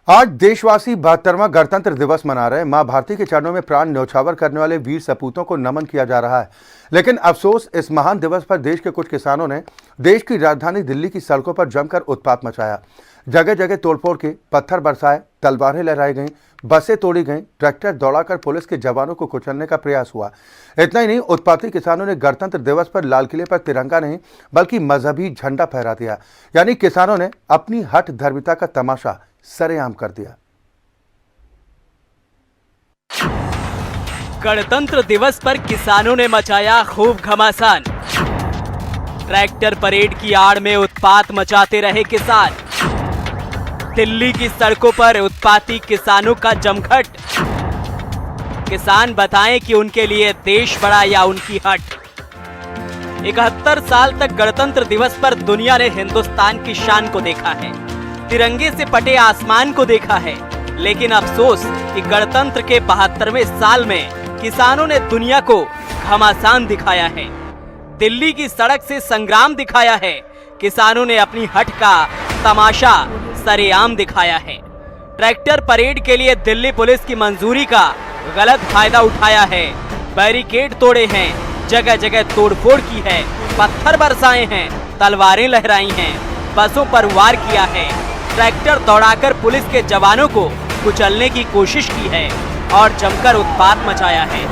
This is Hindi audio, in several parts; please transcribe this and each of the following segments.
आज देशवासी 72वां गणतंत्र दिवस मना रहे हैं। मां भारती के चरणों में प्राण न्यौछावर करने वाले वीर सपूतों को नमन किया जा रहा है। लेकिन अफसोस, इस महान दिवस पर देश के कुछ किसानों ने देश की राजधानी दिल्ली की सड़कों पर जमकर उत्पात मचाया। जगह जगह तोड़फोड़ के पत्थर बरसाए, तलवारें लहराई गईं, बसें तोड़ी गईं, ट्रैक्टर दौड़ाकर पुलिस के जवानों को कुचलने का प्रयास हुआ। इतना ही नहीं, उत्पाती किसानों ने गणतंत्र दिवस पर लाल किले पर तिरंगा नहीं बल्कि मजहबी झंडा फहरा दिया। यानी किसानों ने अपनी हठ धर्मिता का तमाशा सरेआम कर दिया। गणतंत्र दिवस पर किसानों ने मचाया खूब घमासान। ट्रैक्टर परेड की आड़ में उत्पात मचाते रहे किसान। दिल्ली की सड़कों पर उत्पाती किसानों का जमघट। किसान बताएं कि उनके लिए देश बड़ा या उनकी हट। 71 साल तक गणतंत्र दिवस पर दुनिया ने हिंदुस्तान की शान को देखा है, तिरंगे से पटे आसमान को देखा है। लेकिन अफसोस कि गणतंत्र के 72वें साल में किसानों ने दुनिया को घमासान दिखाया है, दिल्ली की सड़क से संग्राम दिखाया है। किसानों ने अपनी हट का तमाशा सरेआम दिखाया है। ट्रैक्टर परेड के लिए दिल्ली पुलिस की मंजूरी का गलत फायदा उठाया है। बैरिकेड तोड़े हैं, जगह जगह तोड़फोड़ की है, पत्थर बरसाए हैं, तलवारें लहराई हैं, बसों पर वार किया है, ट्रैक्टर दौड़ाकर पुलिस के जवानों को कुचलने की कोशिश की है और जमकर उत्पात मचाया है।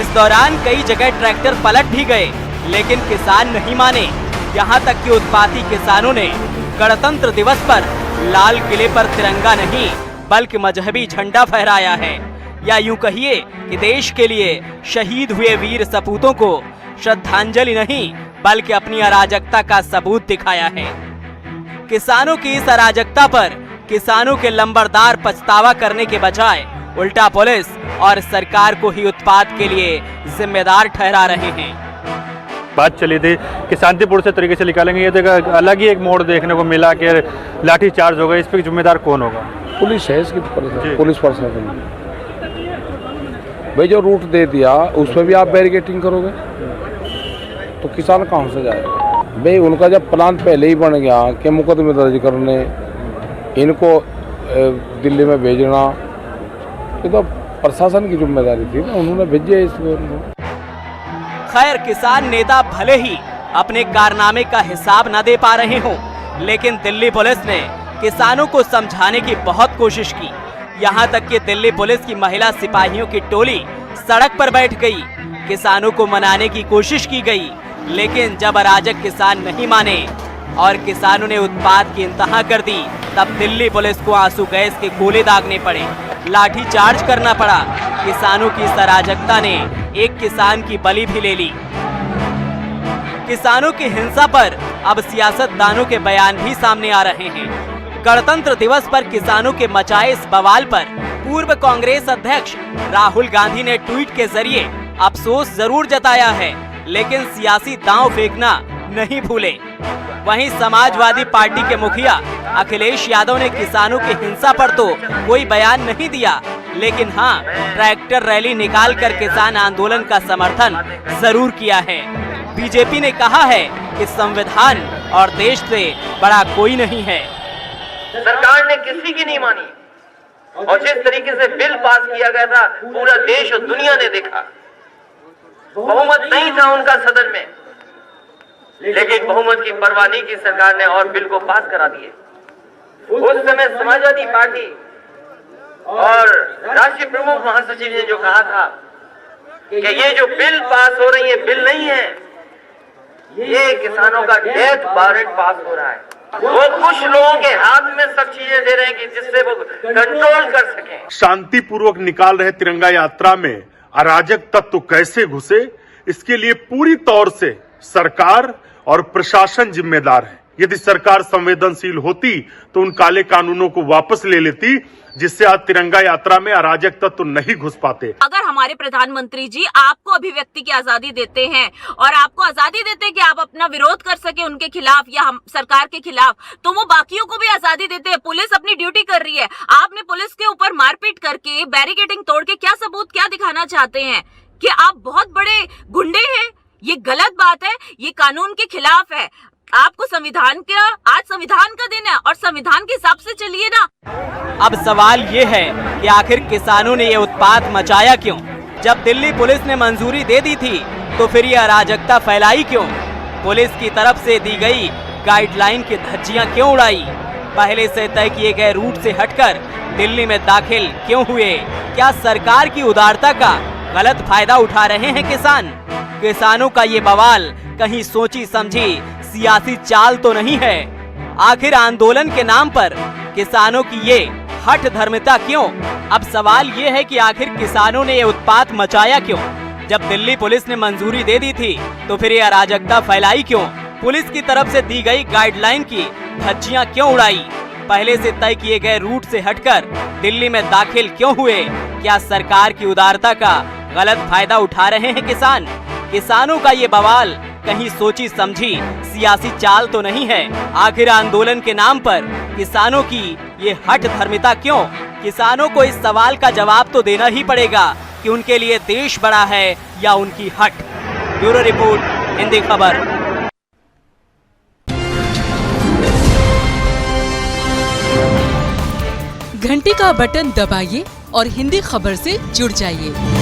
इस दौरान कई जगह ट्रैक्टर पलट भी गए, लेकिन किसान नहीं माने। यहाँ तक कि उत्पाती किसानों ने गणतंत्र दिवस पर लाल किले पर तिरंगा नहीं बल्कि मजहबी झंडा फहराया है। या यूं कहिए कि देश के लिए शहीद हुए वीर सपूतों को श्रद्धांजलि नहीं बल्कि अपनी अराजकता का सबूत दिखाया है। किसानों की इस अराजकता पर किसानों के लंबरदार पछतावा करने के बजाय उल्टा पुलिस और सरकार को ही उत्पात के लिए जिम्मेदार ठहरा रहे हैं। बात चली थी कि शांतिपूर्ण से तरीके से निकालेंगे, ये देखा अलग ही एक मोड़ देखने को मिला कि लाठी चार्ज होगा। इस पर जिम्मेदार कौन होगा? पुलिस है इसकी, पुलिस प्रशासन। भाई जो रूट दे दिया उस पर भी आप बैरिकेटिंग करोगे तो किसान कहाँ से जाएगा? भाई उनका जब प्लान पहले ही बन गया कि मुकदमे दर्ज करने, इनको दिल्ली में भेजना, तो प्रशासन की जिम्मेदारी थी ना, उन्होंने भेजे इसको। खैर, किसान नेता भले ही अपने कारनामे का हिसाब न दे पा रहे हों, लेकिन दिल्ली पुलिस ने किसानों को समझाने की बहुत कोशिश की। यहाँ तक कि दिल्ली पुलिस की महिला सिपाहियों की टोली सड़क पर बैठ गई। किसानों को मनाने की कोशिश की गई, लेकिन जब अराजक किसान नहीं माने और किसानों ने उत्पात की इंतहा कर दी, तब दिल्ली पुलिस को आंसू गैस के गोले दागने पड़े, लाठी चार्ज करना पड़ा। किसानों की इस अराजकता ने एक किसान की बलि भी ले ली। किसानों की हिंसा पर अब सियासतदानों के बयान भी सामने आ रहे हैं। गणतंत्र दिवस पर किसानों के मचाए इस बवाल पर पूर्व कांग्रेस अध्यक्ष राहुल गांधी ने ट्वीट के जरिए अफसोस जरूर जताया है, लेकिन सियासी दांव फेंकना नहीं भूले। वहीं समाजवादी पार्टी के मुखिया अखिलेश यादव ने किसानों की हिंसा पर तो कोई बयान नहीं दिया, लेकिन हाँ, ट्रैक्टर रैली निकालकर किसान आंदोलन का समर्थन जरूर किया है। बीजेपी ने कहा है कि संविधान और देश से बड़ा कोई नहीं है। सरकार ने किसी की नहीं मानी और जिस तरीके से बिल पास किया गया था पूरा देश और दुनिया ने देखा। बहुमत नहीं था उनका सदन में, लेकिन बहुमत की परवाह नहीं की सरकार ने और बिल को पास करा दिए। उस समय समाजवादी पार्टी और राष्ट्रीय प्रमुख महासचिव ने जो कहा था कि ये जो बिल पास हो रही है बिल नहीं है, ये किसानों का डेथ वारंट पास हो रहा है। वो कुछ लोगों के हाथ में सब चीजें दे रहे हैं कि जिससे वो कंट्रोल कर सकें। शांतिपूर्वक निकाल रहे तिरंगा यात्रा में अराजक तत्व कैसे घुसे, इसके लिए पूरी तौर से सरकार और प्रशासन जिम्मेदार है। यदि सरकार संवेदनशील होती तो उन काले कानूनों को वापस ले लेती, जिससे आज तिरंगा यात्रा में अराजक तत्व नहीं घुस पाते। अगर हमारे प्रधानमंत्री जी आपको अभिव्यक्ति की आजादी देते हैं और आपको आजादी देते हैं कि आप अपना विरोध कर सके उनके खिलाफ या हम सरकार के खिलाफ, तो वो बाकियों को भी आजादी देते हैं। पुलिस अपनी ड्यूटी कर रही है, आपने पुलिस के ऊपर मारपीट करके, बैरिकेडिंग तोड़ के क्या सबूत, क्या दिखाना चाहते हैं कि आप बहुत बड़े गुंडे हैं? ये गलत बात है, ये कानून के खिलाफ है। आपको संविधान का, आज संविधान का दिन है और संविधान के हिसाब से चलिए ना। अब सवाल ये है कि आखिर किसानों ने ये उत्पात मचाया क्यों? जब दिल्ली पुलिस ने मंजूरी दे दी थी तो फिर ये अराजकता फैलाई क्यों? पुलिस की तरफ से दी गई गाइडलाइन की धज्जियां क्यों उड़ाई? पहले से तय किए गए रूट से हटकर दिल्ली में दाखिल क्यों हुए? क्या सरकार की उदारता का गलत फायदा उठा रहे हैं किसान? किसानों का ये बवाल कहीं सोची समझी सियासी चाल तो नहीं है? आखिर आंदोलन के नाम पर किसानों की ये हठ धर्मिता क्यों? अब सवाल ये है कि आखिर किसानों ने ये उत्पात मचाया क्यों? जब दिल्ली पुलिस ने मंजूरी दे दी थी तो फिर ये अराजकता फैलाई क्यों? पुलिस की तरफ से दी गई गाइडलाइन की धज्जियां क्यों उड़ाई? पहले से तय किए गए रूट से हटकर दिल्ली में दाखिल क्यों हुए? क्या सरकार की उदारता का गलत फायदा उठा रहे हैं किसान? किसानों का ये बवाल कहीं सोची समझी सियासी चाल तो नहीं है? आखिर आंदोलन के नाम पर किसानों की ये हठ धर्मिता क्यों? किसानों को इस सवाल का जवाब तो देना ही पड़ेगा कि उनके लिए देश बड़ा है या उनकी हठ। ब्यूरो रिपोर्ट, हिंदी खबर। घंटी का बटन दबाइए और हिंदी खबर से जुड़ जाइए।